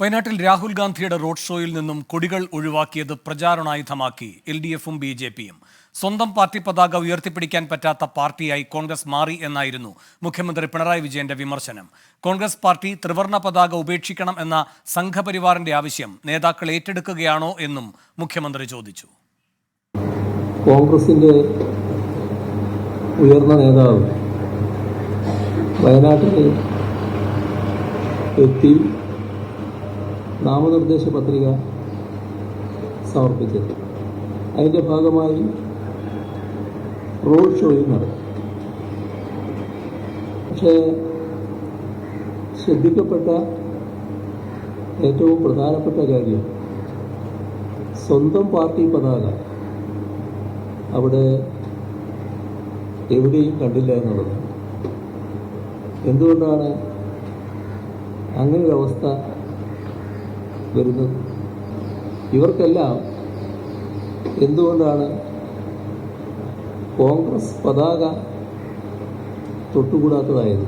വയനാട്ടിൽ രാഹുൽ ഗാന്ധിയുടെ റോഡ് ഷോയിൽ നിന്നും കൊടികൾ ഒഴിവാക്കിയത് പ്രചാരണായുധമാക്കി LDFും BJPയും. സ്വന്തം പാർട്ടി പതാക ഉയർത്തിപ്പിടിക്കാൻ പറ്റാത്ത പാർട്ടിയായി കോൺഗ്രസ് മാറി എന്നായിരുന്നു മുഖ്യമന്ത്രി പിണറായി വിജയന്റെ വിമർശനം. കോൺഗ്രസ് പാർട്ടി ത്രിവർണ്ണ പതാക ഉപേക്ഷിക്കണം എന്ന സംഘപരിവാറിന്റെ ആവശ്യം നേതാക്കൾ ഏറ്റെടുക്കുകയാണോ എന്നും മുഖ്യമന്ത്രി ചോദിച്ചു. കോൺഗ്രസിന്റെ ഉയർന്ന നേതാവ് വയനാട്ടിൽ എത്തി നാമനിർദ്ദേശ പത്രിക സമർപ്പിച്ചത്. അതിൻ്റെ ഭാഗമായി റോഡ് ഷോയും നടത്തി. പക്ഷേ ശ്രദ്ധിക്കപ്പെട്ട ഏറ്റവും പ്രധാനപ്പെട്ട കാര്യം സ്വന്തം പാർട്ടി പതാക അവിടെ എവിടെയും കണ്ടില്ല എന്നുള്ളത്. എന്തുകൊണ്ടാണ് അങ്ങനൊരവസ്ഥ വരുന്നത്? ഇവർക്കെല്ലാം എന്തുകൊണ്ടാണ് കോൺഗ്രസ് പതാക തൊട്ടുകൂടാത്തതായത്?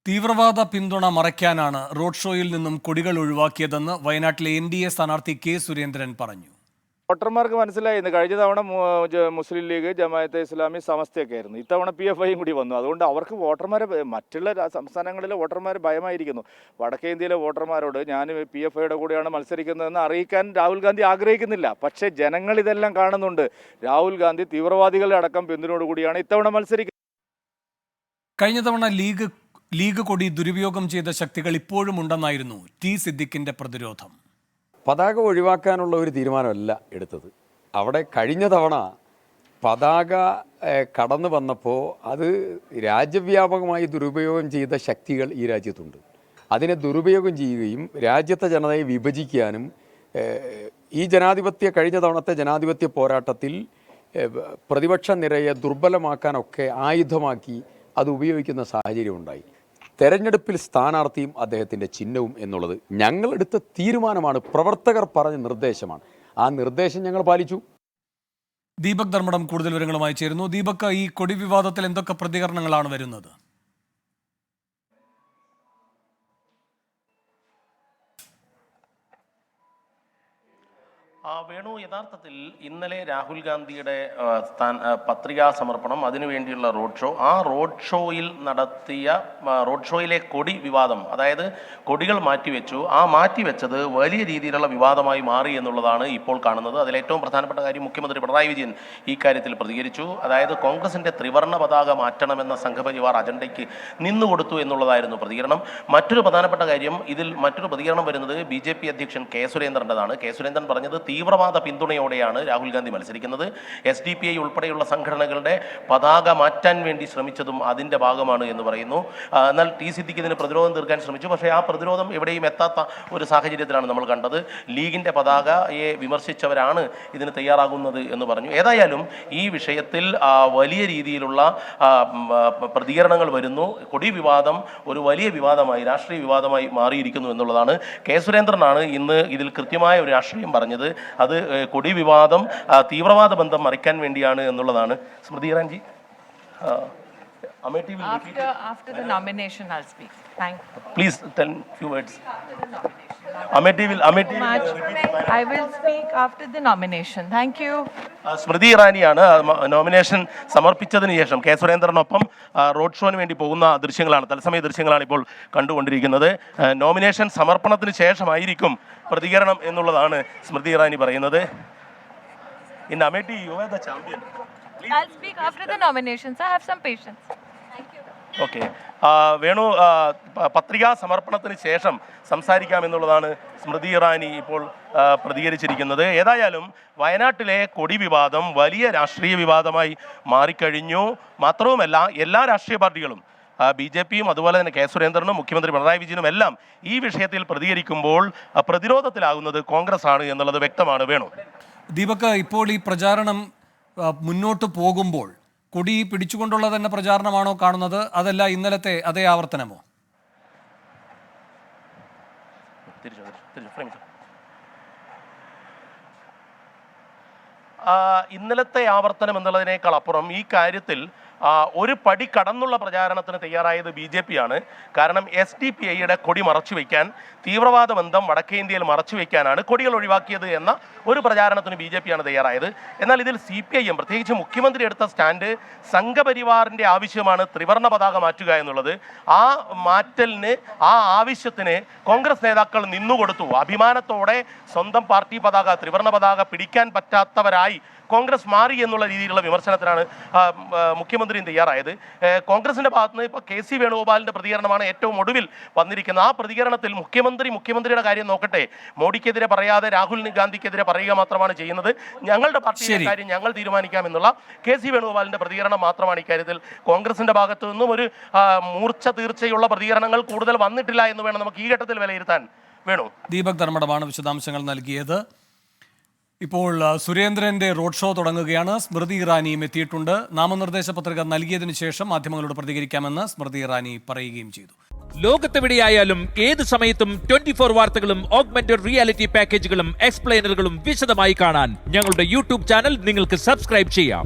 തീവ്രവാദ പിന്തുണ മറയ്ക്കാനാണ് റോഡ് ഷോയിൽ നിന്നും കൊടികൾ ഒഴിവാക്കിയതെന്ന് വയനാട്ടിലെ NDA സ്ഥാനാർത്ഥി K. സുരേന്ദ്രൻ പറഞ്ഞു. വോട്ടർമാർക്ക് മനസ്സിലായിരുന്നു. കഴിഞ്ഞ തവണ മുസ്ലിം ലീഗ്, ജമാഅത്തെ ഇസ്ലാമി, സമസ്തയൊക്കെ ആയിരുന്നു. ഇത്തവണ PFIയും കൂടി വന്നു. അതുകൊണ്ട് അവർക്ക് വോട്ടർമാരെ, മറ്റുള്ള സംസ്ഥാനങ്ങളിലെ വോട്ടർമാർ ഭയമായിരിക്കുന്നു. വടക്കേ ഇന്ത്യയിലെ വോട്ടർമാരോട് ഞാൻ PFIയുടെ കൂടെയാണ് മത്സരിക്കുന്നതെന്ന് അറിയിക്കാൻ രാഹുൽ ഗാന്ധി ആഗ്രഹിക്കുന്നില്ല. പക്ഷേ ജനങ്ങൾ ഇതെല്ലാം കാണുന്നുണ്ട്. രാഹുൽ ഗാന്ധി തീവ്രവാദികളുടെ അടക്കം പിന്തുണയോടുകൂടിയാണ് ഇത്തവണ മത്സരിക്കുന്നത്. കഴിഞ്ഞ തവണ ലീഗ് കൊടി ദുരുപയോഗം ചെയ്ത ശക്തികൾ ഇപ്പോഴും ഉണ്ടെന്നായിരുന്നു T. സിദ്ദിഖിന്റെ പ്രതിരോധം. പതാക ഒഴിവാക്കാനുള്ള ഒരു തീരുമാനമല്ല എടുത്തത്. അവിടെ കഴിഞ്ഞ തവണ പതാക കടന്നു വന്നപ്പോൾ അത് രാജ്യവ്യാപകമായി ദുരുപയോഗം ചെയ്ത ശക്തികൾ ഈ രാജ്യത്തുണ്ട്. അതിനെ ദുരുപയോഗം ചെയ്യുകയും രാജ്യത്തെ ജനതയെ വിഭജിക്കാനും കഴിഞ്ഞ തവണത്തെ ജനാധിപത്യ പോരാട്ടത്തിൽ പ്രതിപക്ഷ നിരയെ ദുർബലമാക്കാനൊക്കെ ആയുധമാക്കി അത് ഉപയോഗിക്കുന്ന സാഹചര്യം ഉണ്ടായി. തെരഞ്ഞെടുപ്പിൽ സ്ഥാനാർത്ഥിയും അദ്ദേഹത്തിൻ്റെ ചിഹ്നവും എന്നുള്ളത് ഞങ്ങളെടുത്ത തീരുമാനമാണ്, പ്രവർത്തകർ പറഞ്ഞ നിർദ്ദേശമാണ്. ആ നിർദ്ദേശം ഞങ്ങൾ പാലിച്ചു. ദീപക് ധർമ്മടം കൂടുതൽ വിവരങ്ങളുമായി ചേരുന്നു. ദീപക്, ഈ കൊടി വിവാദത്തിൽ എന്തൊക്കെ പ്രതികരണങ്ങളാണ് വരുന്നത്? വേണു, യഥാർത്ഥത്തിൽ ഇന്നലെ രാഹുൽ ഗാന്ധിയുടെ പത്രികാ സമർപ്പണം, അതിനുവേണ്ടിയുള്ള റോഡ് ഷോ, ആ റോഡ് ഷോയിലെ കൊടി വിവാദം, അതായത് കൊടികൾ മാറ്റിവെച്ചു. ആ മാറ്റിവെച്ചത് വലിയ രീതിയിലുള്ള വിവാദമായി മാറി എന്നുള്ളതാണ് ഇപ്പോൾ കാണുന്നത്. അതിലേറ്റവും പ്രധാനപ്പെട്ട കാര്യം, മുഖ്യമന്ത്രി പിണറായി വിജയൻ ഈ കാര്യത്തിൽ പ്രതികരിച്ചു. അതായത് കോൺഗ്രസിന്റെ ത്രിവർണ്ണ പതാക മാറ്റണമെന്ന സംഘപരിവാർ അജണ്ടയ്ക്ക് നിന്നുകൊടുത്തു എന്നുള്ളതായിരുന്നു പ്രതികരണം. മറ്റൊരു പ്രധാനപ്പെട്ട കാര്യം, ഇതിൽ മറ്റൊരു പ്രതികരണം വരുന്നത് BJP അധ്യക്ഷൻ K. സുരേന്ദ്രൻ്റെതാണ്. K. സുരേന്ദ്രൻ പറഞ്ഞത് തീവ്രവാദ പിന്തുണയോടെയാണ് രാഹുൽ ഗാന്ധി മത്സരിക്കുന്നത്. SDPI ഉൾപ്പെടെയുള്ള സംഘടനകളുടെ പതാക മാറ്റാൻ വേണ്ടി ശ്രമിച്ചതും അതിൻ്റെ ഭാഗമാണ് എന്ന് പറയുന്നു. എന്നാൽ T. സിദ്ദിഖ് ഇതിന് പ്രതിരോധം തീർക്കാൻ ശ്രമിച്ചു. പക്ഷേ ആ പ്രതിരോധം എവിടെയും എത്താത്ത ഒരു സാഹചര്യത്തിലാണ് നമ്മൾ കണ്ടത്. ലീഗിൻ്റെ പതാകയെ വിമർശിച്ചവരാണ് ഇതിന് തയ്യാറാകുന്നത് എന്ന് പറഞ്ഞു. ഏതായാലും ഈ വിഷയത്തിൽ വലിയ രീതിയിലുള്ള പ്രതികരണങ്ങൾ വരുന്നു. കൊടി വിവാദം ഒരു വലിയ വിവാദമായി, രാഷ്ട്രീയ വിവാദമായി മാറിയിരിക്കുന്നു എന്നുള്ളതാണ്. K. സുരേന്ദ്രനാണ് ഇന്ന് ഇതിൽ കൃത്യമായ ഒരു രാഷ്ട്രീയം പറഞ്ഞത്. അത് കൊടി വിവാദം തീവ്രവാദ ബന്ധം മറിക്കാൻ വേണ്ടിയാണ് എന്നുള്ളതാണ്. Smriti Irani, After the nomination, I'll speak. Thank you. Please tell few words. I will speak after the nomination. Thank you. Smriti ഇറാനിയാണ് നോമിനേഷൻ സമർപ്പിച്ചതിന് ശേഷം K. സുരേന്ദ്രനൊപ്പം റോഡ് ഷോന് വേണ്ടി പോകുന്ന ദൃശ്യങ്ങളാണ്, തത്സമയ ദൃശ്യങ്ങളാണ് ഇപ്പോൾ കണ്ടുകൊണ്ടിരിക്കുന്നത്. നോമിനേഷൻ സമർപ്പണത്തിന് ശേഷമായിരിക്കും പ്രതികരണം എന്നുള്ളതാണ് സ്മൃതി ഇറാനി പറയുന്നത്. In Amethi, you are the champion. I'll speak after the nominations. I have some patience. Thank you. Okay, Venu, പത്രികാ സമർപ്പണത്തിന് ശേഷം സംസാരിക്കാമെന്നുള്ളതാണ് സ്മൃതി ഇറാനി ഇപ്പോൾ പ്രതികരിച്ചിരിക്കുന്നത്. ഏതായാലും വയനാട്ടിലെ കൊടി വിവാദം വലിയ രാഷ്ട്രീയ വിവാദമായി മാറിക്കഴിഞ്ഞു. മാത്രവുമല്ല, എല്ലാ രാഷ്ട്രീയ പാർട്ടികളും, BJPയും അതുപോലെ തന്നെ K. സുരേന്ദ്രനും മുഖ്യമന്ത്രി പിണറായി വിജയനും എല്ലാം ഈ വിഷയത്തിൽ പ്രതികരിക്കുമ്പോൾ പ്രതിരോധത്തിലാകുന്നത് കോൺഗ്രസ് ആണ് എന്നുള്ളത് വ്യക്തമാണ്. വേണു, ദീപക്, ഇപ്പോൾ ഈ പ്രചാരണം മുന്നോട്ട് പോകുമ്പോൾ കൊടി പിടിച്ചുകൊണ്ടുള്ള തന്നെ പ്രചാരണമാണോ കാണുന്നത്, അതല്ല ഇന്നലത്തെ അതേ ആവർത്തനമോ? ഇന്നലത്തെ ആവർത്തനം എന്നുള്ളതിനേക്കാൾ അപ്പുറം ഈ കാര്യത്തിൽ ഒരു പടി കടന്നുള്ള പ്രചാരണത്തിന് തയ്യാറായത് BJP ആണ്. കാരണം SDPIയുടെ കൊടി മറച്ചു വയ്ക്കാൻ, തീവ്രവാദ ബന്ധം വടക്കേ ഇന്ത്യയിൽ മറച്ചു വയ്ക്കാനാണ് കൊടികൾ ഒഴിവാക്കിയത് എന്ന ഒരു പ്രചാരണത്തിന് BJP ആണ് തയ്യാറായത്. എന്നാൽ ഇതിൽ CPIM, പ്രത്യേകിച്ച് മുഖ്യമന്ത്രി എടുത്ത സ്റ്റാൻഡ് സംഘപരിവാറിൻ്റെ ആവശ്യമാണ് ത്രിവർണ്ണ പതാക മാറ്റുക എന്നുള്ളത്. ആ മാറ്റലിന്, ആ ആവശ്യത്തിന് കോൺഗ്രസ് നേതാക്കൾ നിന്നുകൊടുത്തു. അഭിമാനത്തോടെ സ്വന്തം പാർട്ടി പതാക, ത്രിവർണ്ണ പതാക പിടിക്കാൻ പറ്റാത്തവരായി കോൺഗ്രസ് മാറി എന്നുള്ള രീതിയിലുള്ള വിമർശനത്തിനാണ് മുഖ്യമന്ത്രിയും തയ്യാറായത്. കോൺഗ്രസിന്റെ ഭാഗത്ത് നിന്ന് ഇപ്പോൾ KC വേണുഗോപാലിന്റെ പ്രതികരണമാണ് ഏറ്റവും ഒടുവിൽ വന്നിരിക്കുന്നത്. ആ പ്രതികരണത്തിൽ മുഖ്യമന്ത്രിയുടെ കാര്യം നോക്കട്ടെ, മോഡിക്കെതിരെ പറയാതെ രാഹുൽ ഗാന്ധിക്കെതിരെ പറയുക മാത്രമാണ് ചെയ്യുന്നത്. ഞങ്ങളുടെ പാർട്ടിയുടെ കാര്യം ഞങ്ങൾ തീരുമാനിക്കാം എന്നുള്ള KC വേണുഗോപാലിന്റെ പ്രതികരണം മാത്രമാണ് ഇക്കാര്യത്തിൽ കോൺഗ്രസിന്റെ ഭാഗത്തു നിന്നും ഒരു മൂർച്ച തീർച്ചയുള്ള പ്രതികരണങ്ങൾ കൂടുതൽ വന്നിട്ടില്ല എന്ന് വേണം നമുക്ക് ഈ ഘട്ടത്തിൽ വിലയിരുത്താൻ. വേണു. ദീപക് ധർമ്മടമാണ് വിശദാംശങ്ങൾ നൽകിയത്. ഇപ്പോൾ സുരേന്ദ്രന്റെ റോഡ് ഷോ തുടങ്ങുകയാണ്. സ്മൃതി ഇറാനിയും എത്തിയിട്ടുണ്ട്. നാമനിർദ്ദേശ പത്രിക നൽകിയതിനു ശേഷം മാധ്യമങ്ങളോട് പ്രതികരിക്കാമെന്ന് സ്മൃതി ഇറാനി പറയുകയും ചെയ്തു. ലോകത്തെവിടെയായാലും ഏത് സമയത്തും 24 വാർത്തകളും ഓഗ്മെന്റഡ് റിയാലിറ്റി പാക്കേജുകളും എക്സ്പ്ലെയിനറുകളും വിശദമായി കാണാൻ ഞങ്ങളുടെ യൂട്യൂബ് ചാനൽ നിങ്ങൾക്ക് സബ്സ്ക്രൈബ് ചെയ്യാം.